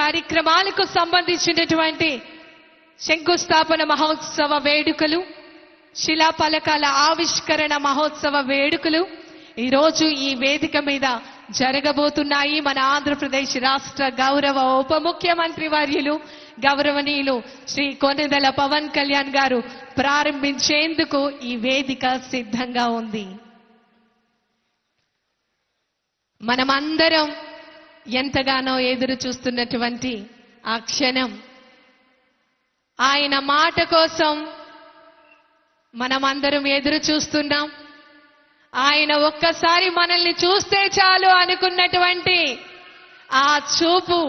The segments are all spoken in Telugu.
కార్యక్రమాలకు సంబంధించినటువంటి శంకుస్థాపన మహోత్సవ వేడుకలు, శిలాఫలకాల ఆవిష్కరణ మహోత్సవ వేడుకలు ఈరోజు ఈ వేదిక మీద జరగబోతున్నాయి. మన ఆంధ్రప్రదేశ్ రాష్ట్ర గౌరవ ఉప ముఖ్యమంత్రి వర్యులు గౌరవనీయులు శ్రీ కొణిదెల పవన్ కళ్యాణ్ గారు ప్రారంభించేందుకు ఈ వేదిక సిద్ధంగా ఉంది. మనమందరం ఎంతగానో ఎదురు చూస్తున్నటువంటి ఆ క్షణం, ఆయన మాట కోసం మనమందరం ఎదురు చూస్తున్నాం. ఆయన ఒక్కసారి మనల్ని చూస్తే చాలు అనుకున్నటువంటి ఆ చూపు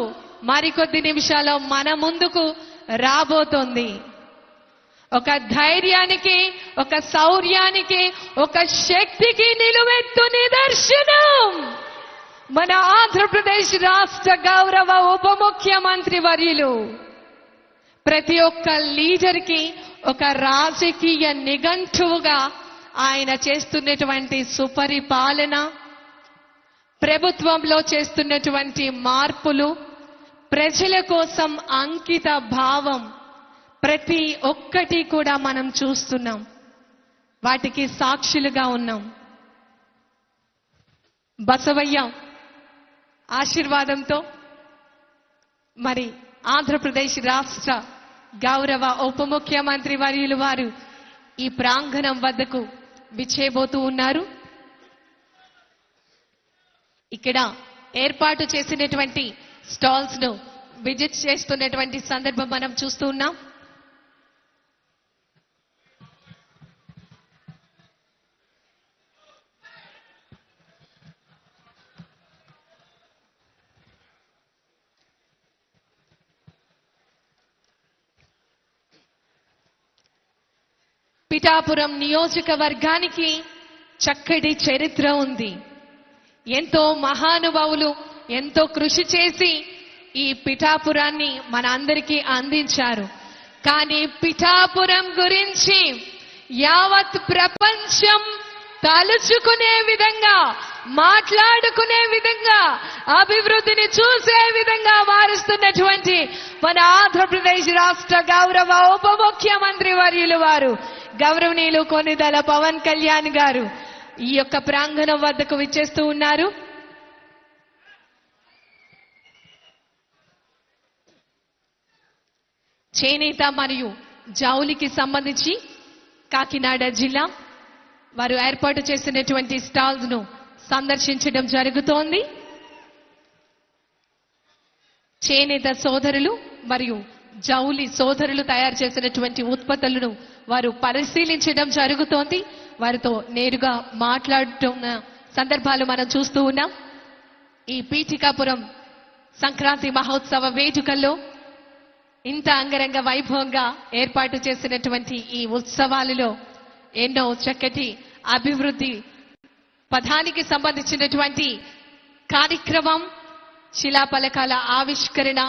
మరికొద్ది నిమిషాల్లో మన ముందుకు రాబోతోంది. ఒక ధైర్యానికి, ఒక శౌర్యానికి, ఒక శక్తికి నిలువెత్తు నిదర్శనం మన ఆంధ్రప్రదేశ్ రాష్ట్ర గౌరవ ఉప ముఖ్యమంత్రి వర్యులు. ప్రతి ఒక్క లీడర్కి ఒక రాజకీయ నిఘంటువుగా ఆయన చేస్తున్నటువంటి సుపరిపాలన, ప్రభుత్వంలో చేస్తున్నటువంటి మార్పులు, ప్రజల కోసం అంకిత భావం ప్రతి ఒక్కటి కూడా మనం చూస్తున్నాం, వాటికి సాక్షులుగా ఉన్నాం. బసవయ్య ఆశీర్వాదంతో మరి ఆంధ్రప్రదేశ్ రాష్ట్ర గౌరవ ఉప ముఖ్యమంత్రి వర్యులు వారు ఈ ప్రాంగణం వద్దకు విచ్చేయబోతూ ఉన్నారు. ఇక్కడ ఏర్పాటు చేసినటువంటి స్టాల్స్ ను విజిట్ చేస్తున్నటువంటి సందర్భం మనం చూస్తూ ఉన్నాం. పిఠాపురం నియోజకవర్గానికి చక్కటి చరిత్ర ఉంది. ఎంతో మహానుభావులు ఎంతో కృషి చేసి ఈ పిఠాపురాన్ని మన అందరికీ అందించారు. కానీ పిఠాపురం గురించి యావత్ ప్రపంచం తలుచుకునే విధంగా, మాట్లాడుకునే విధంగా, అభివృద్ధిని చూసే విధంగా మారుస్తున్నటువంటి మన ఆంధ్రప్రదేశ్ రాష్ట్ర గౌరవ ఉప ముఖ్యమంత్రి వర్యులు వారు గౌరవనీయులు కొణిదెల పవన్ కళ్యాణ్ గారు ఈ యొక్క ప్రాంగణం వద్దకు విచ్చేస్తూ ఉన్నారు. చేనేత మరియు జౌలికి సంబంధించి కాకినాడ జిల్లా వారు ఏర్పాటు చేసినటువంటి స్టాల్స్ ను సందర్శించడం జరుగుతోంది. చేనేత సోదరులు మరియు జౌలి సోదరులు తయారు చేసినటువంటి ఉత్పత్తులను వారు పరిశీలించడం జరుగుతోంది. వారితో నేరుగా మాట్లాడుతున్న సందర్భాలు మనం చూస్తూ ఉన్నాం. ఈ పీఠికాపురం సంక్రాంతి మహోత్సవ వేడుకల్లో ఇంత అంగరంగ వైభవంగా ఏర్పాటు చేసినటువంటి ఈ ఉత్సవాలలో ఎన్నో చక్కటి అభివృద్ధి పథానికి సంబంధించినటువంటి కార్యక్రమం, శిలాఫలకాల ఆవిష్కరణ,